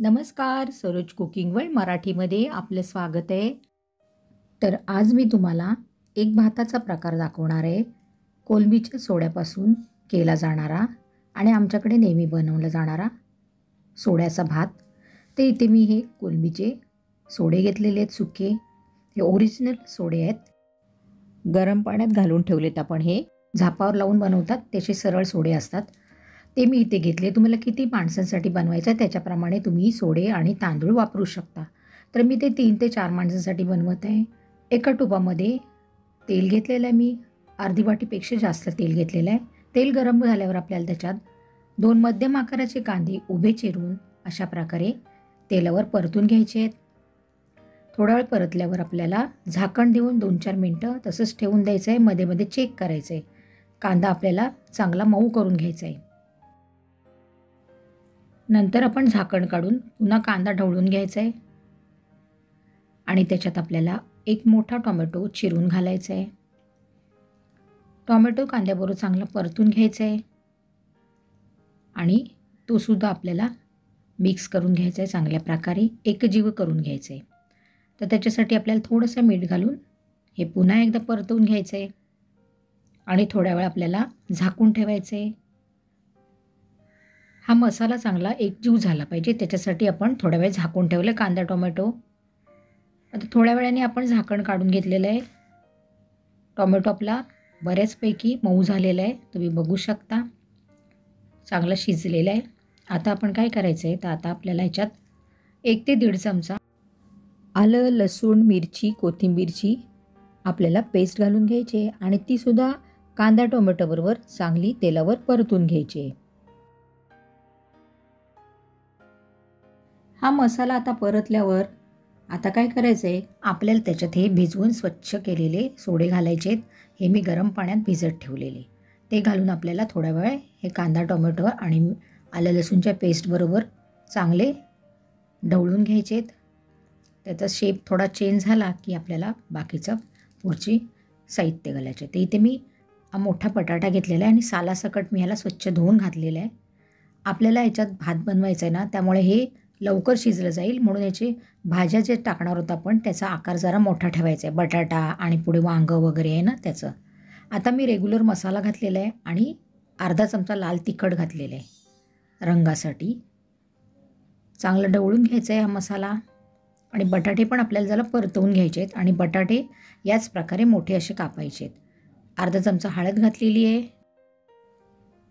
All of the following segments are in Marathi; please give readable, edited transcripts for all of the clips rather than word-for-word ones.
नमस्कार, सरोज कुकिंग वर्ल्ड मराठीमध्ये आपलं स्वागत आहे. तर आज मी तुम्हाला एक भाताचा प्रकार दाखवणार आहे. कोलंबीच्या सोड्यापासून केला जाणारा आणि आमच्याकडे नेहमी बनवला जाणारा सोड्याचा भात. ते इथे मी हे कोलंबीचे सोडे घेतलेले आहेत सुके. हे ओरिजिनल सोडे आहेत. गरम पाण्यात घालून ठेवलेत आपण. हे झापावर लावून बनवतात त्याचे सरळ सोडे असतात. ते मी इथे घेतले. तुम्हाला किती माणसांसाठी बनवायचं आहे त्याच्याप्रमाणे तुम्ही सोडे आणि तांदूळ वापरू शकता. तर मी ते 3 ते 4 माणसांसाठी बनवत आहे. एका टोपामध्ये तेल घेतलेलं आहे मी. अर्धी वाटीपेक्षा जास्त तेल घेतलेलं आहे. तेल गरम झाल्यावर आपल्याला त्याच्यात 2 मध्यम आकाराचे कांदे उभे चिरून अशा प्रकारे तेलावर परतून घ्यायचे आहेत. थोडा वेळ परतल्यावर आपल्याला झाकण देऊन 2-4 मिनटं तसंच ठेवून द्यायचं आहे. मध्ये मध्ये चेक करायचं आहे. कांदा आपल्याला चांगला मऊ करून घ्यायचा आहे. नंतर आपण झाकण काढून पुन्हा कांदा ढवळून घ्यायचा आहे आणि त्याच्यात आपल्याला एक मोठा टोमॅटो चिरून घालायचा आहे. टोमॅटो कांद्याबरोबर चांगला परतून घ्यायचा आहे आणि तो सुद्धा आपल्याला मिक्स करून घ्यायचा आहे. चांगल्या प्रकारे एकजीव करून घ्यायचं आहे. तर त्याच्यासाठी आपल्याला थोडंसं मीठ घालून हे पुन्हा एकदा परतवून घ्यायचं आहे आणि थोड्या वेळ आपल्याला झाकून ठेवायचं आहे. हा मसाला चांगला एकजीव झाला पाहिजे त्याच्यासाठी आपण थोड्या वेळ झाकून ठेवलं कांदा टोमॅटो. आता थोड्या वेळाने आपण झाकण काढून घेतलेलं आहे. टोमॅटो आपला बऱ्याचपैकी मऊ झालेला आहे. तुम्ही बघू शकता चांगला शिजलेला आहे. आता आपण काय करायचं आहे तर आता आपल्याला ह्याच्यात 1 ते 1.5 चमचा आलं, लसूण, मिरची, कोथिंबीरची आपल्याला पेस्ट घालून घ्यायची आहे आणि तीसुद्धा कांदा टोमॅटोबरोबर चांगली तेलावर परतून घ्यायची आहे. हा मसाला आता परतल्यावर आता काय करायचं आहे आपल्याला त्याच्यात हे भिजवून स्वच्छ केलेले सोडे घालायचे आहेत. हे मी गरम पाण्यात भिजत ठेवलेले ते घालून आपल्याला थोडा वेळ हे कांदा टोमॅटो आणि आलं लसूणच्या पेस्टबरोबर चांगले ढवळून घ्यायचे आहेत. त्याचा शेप थोडा चेंज झाला की आपल्याला बाकीचं पुढची साहित्य घालायचे. ते इथे मी मोठा बटाटा घेतलेला आहे आणि सालासकट मी ह्याला स्वच्छ धुवून घातलेलं आहे. आपल्याला ह्याच्यात भात बनवायचा आहे ना त्यामुळे हे लवकर शिजलं जाईल म्हणून याचे भाज्या जे टाकणार होतं आपण त्याचा आकार जरा मोठा ठेवायचा आहे. बटाटा आणि पुढे वांगं वगैरे आहे ना त्याचं. आता मी रेग्युलर मसाला घातलेला आहे आणि अर्धा चमचा लाल तिखट घातलेलं आहे रंगासाठी. चांगलं ढवळून घ्यायचं आहे हा मसाला आणि बटाटे पण आपल्याला जरा परतवून घ्यायचे आहेत आणि बटाटे याच प्रकारे मोठे असे कापायचे आहेत. अर्धा चमचा हळद घातलेली आहे.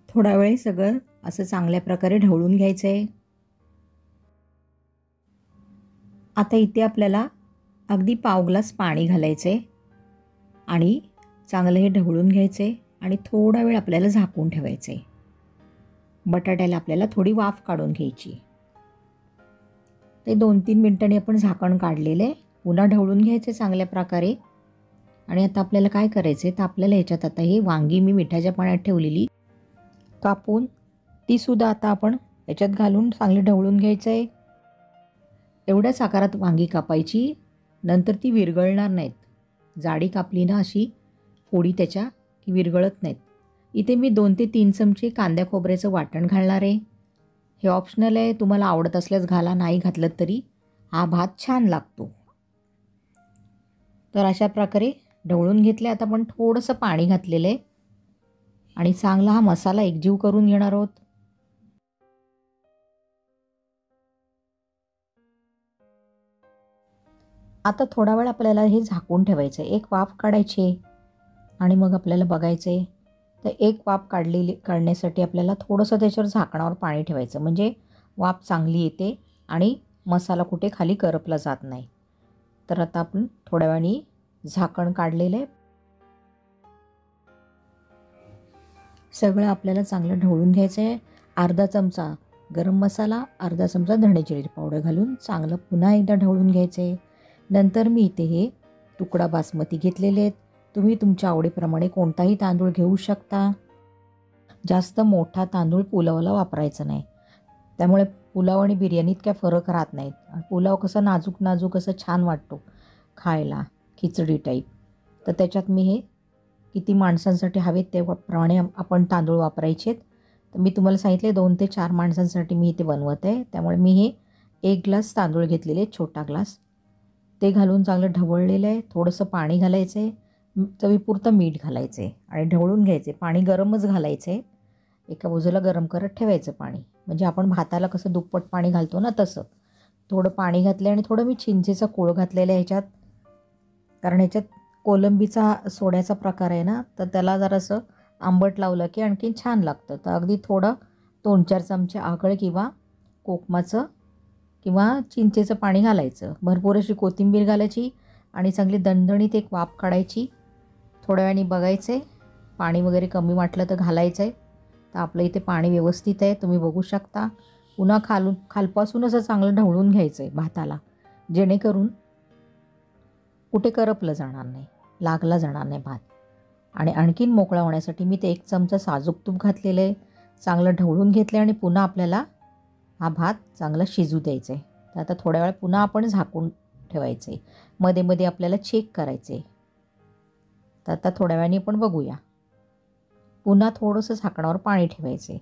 थोडा वेळ सगळं असं चांगल्या प्रकारे ढवळून घ्यायचं आहे. आता इथे आपल्याला अगदी पाव ग्लास पाणी घालायचं आहे आणि चांगलं हे ढवळून घ्यायचं आहे आणि थोडा वेळ आपल्याला झाकून ठेवायचं आहे. बटाट्याला आपल्याला थोडी वाफ काढून घ्यायची. ते 2-3 मिनिटांनी आपण झाकण काढलेलं आहे. पुन्हा ढवळून घ्यायचं चांगल्या प्रकारे आणि आता आपल्याला काय करायचं आहे तर आपल्याला ह्याच्यात आता हे वांगी मी मिठाच्या पाण्यात ठेवलेली कापून तीसुद्धा आता आपण ह्याच्यात घालून चांगली ढवळून घ्यायचं आहे. एवढ्याच आकारात वांगी कापायची. नंतर ती विरघळणार नाहीत. जाडी कापली ना अशी फोडी त्याच्या की विरघळत नाहीत. इथे मी 2 ते 3 चमचे कांद्या खोबऱ्याचं वाटण घालणार आहे. हे ऑप्शनल आहे. तुम्हाला आवडत असल्यास घाला, नाही घातलं तरी हा भात छान लागतो. तर अशा प्रकारे ढवळून घेतले. आता आपण थोडंसं पाणी घातलेलं आहे आणि चांगला हा मसाला एकजीव करून घेणार आहोत. आता थोडा वेळ आपल्याला हे झाकून ठेवायचं आहे. एक वाफ काढायची आणि मग आपल्याला बघायचं आहे तर एक वाफ काढण्यासाठी आपल्याला थोडंसं त्याच्यावर झाकणावर पाणी ठेवायचं म्हणजे वाफ चांगली येते आणि मसाला कुठे खाली करपला जात नाही. तर आता आपण थोड्या वेळाने झाकण काढलेलं आहे. सगळं आपल्याला चांगलं ढवळून घ्यायचं आहे. अर्धा चमचा गरम मसाला, अर्धा चमचा धणे जिरे पावडर घालून चांगलं पुन्हा एकदा ढवळून घ्यायचं आहे. नंतर मी इथे हे तुकडा बासमती घेतलेले आहेत. तुम्ही तुमच्या आवडीप्रमाणे कोणताही तांदूळ घेऊ शकता. जास्त मोठा तांदूळ पुलावाला वापरायचा नाही. त्यामुळे पुलाव आणि बिर्याणीत काय फरक राहत नाहीत. पुलाव कसं नाजूक नाजूक असं छान वाटतो खायला, खिचडी टाईप. तर त्याच्यात मी हे किती माणसांसाठी हवेत त्याप्रमाणे आपण तांदूळ वापरायचे आहेत. तर मी तुम्हाला सांगितले 2 ते 4 माणसांसाठी मी इथे बनवत आहे. त्यामुळे मी हे 1 ग्लास तांदूळ घेतलेले, छोटा ग्लास, ते घालून चांगलं ढवळलेलं आहे. थोडंसं पाणी घालायचं आहे, चवीपुरतं मीठ घालायचं आहे आणि ढवळून घ्यायचे. पाणी गरमच घालायचं आहे, एका बाजूला गरम करत ठेवायचं पाणी. म्हणजे आपण भाताला कसं दुप्पट पाणी घालतो ना तसं. थोडं पाणी घातलं आणि थोडं मी चिंचेचा कोळ घातलेला आहे ह्याच्यात, कारण ह्याच्यात कोलंबीचा सोड्याचा प्रकार आहे ना, तर त्याला जरासं आंबट लावलं की आणखीन छान लागतं. तर अगदी थोडं 2-4 चमचे आकळ किंवा कोकमाचं किंवा चिंचेचं पाणी घालायचं. भरपूर अशी कोथिंबीर घालायची आणि चांगली दणदणीत एक वाफ काढायची. थोड्या वेळाने बघायचे, पाणी वगैरे कमी वाटलं तर घालायचं आहे. तर आपलं इथे पाणी व्यवस्थित आहे, तुम्ही बघू शकता. पुन्हा खालपासून असं चांगलं ढवळून घ्यायचं आहे भाताला, जेणेकरून कुठे करपलं जाणार नाही, लागला जाणार नाही भात. आणि आणखीन मोकळा होण्यासाठी मी ते 1 चमचा साजूक तूप घातलेलं आहे, चांगलं ढवळून घेतलं आणि पुन्हा आपल्याला हा भात चांगला शिजू द्यायचा आहे. तर आता थोड्या वेळ पुन्हा आपण झाकून ठेवायचं आहे. मध्ये मध्ये आपल्याला चेक करायचं आहे. तर आता थोड्या वेळाने आपण बघूया. पुन्हा थोडंसं झाकणावर पाणी ठेवायचं आहे.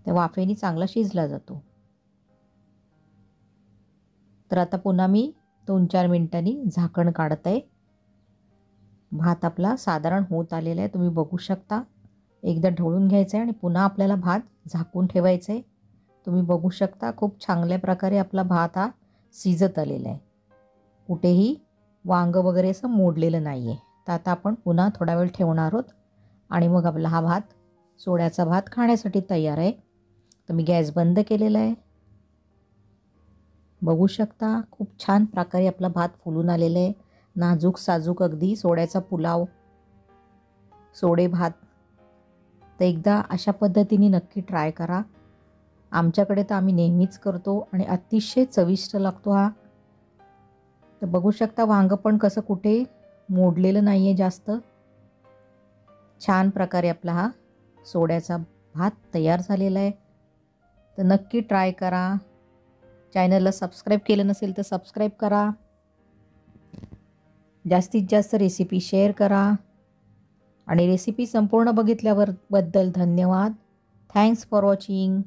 त्या वाफेने चांगला शिजला जातो. तर आता पुन्हा मी 2-4 मिनिटांनी झाकण काढत आहे. भात आपला साधारण होत आलेला आहे, तुम्ही बघू शकता. एकदा ढवळून घ्यायचं आहे आणि पुन्हा आपल्याला भात झाकून ठेवायचं आहे. तुम्ही बघू शकता खूप चांगल्या प्रकारे आपला भात हा शिजत आलेला आहे. कुठेही वांगं वगैरे असं मोडलेलं नाही आहे. तर आता आपण पुन्हा थोडा वेळ ठेवणार आहोत आणि मग आपला हा भात, सोड्याचा भात खाण्यासाठी तयार आहे. तर मी गॅस बंद केलेला आहे. बघू शकता खूप छान प्रकारे आपला भात फुलून आलेला आहे. नाजूक साजूक अगदी सोड्याचा पुलाव, सोडे भात. तर एकदा अशा पद्धतीने नक्की ट्राय करा. आमच्याकडे तर आम्ही नेहमीच करतो आणि अतिशय चविष्ट लागतो हा. तर बघू शकता वांगं पण कसं कुठे मोडलेलं नाही आहे जास्त. छान प्रकारे आपला हा सोड्याचा भात तयार झालेला आहे. तर नक्की ट्राय करा. चॅनलला सबस्क्राईब केलं नसेल तर सबस्क्राईब करा. जास्तीत जास्त रेसिपी शेअर करा आणि रेसिपी संपूर्ण बघितल्याबद्दल धन्यवाद. Thanks for watching.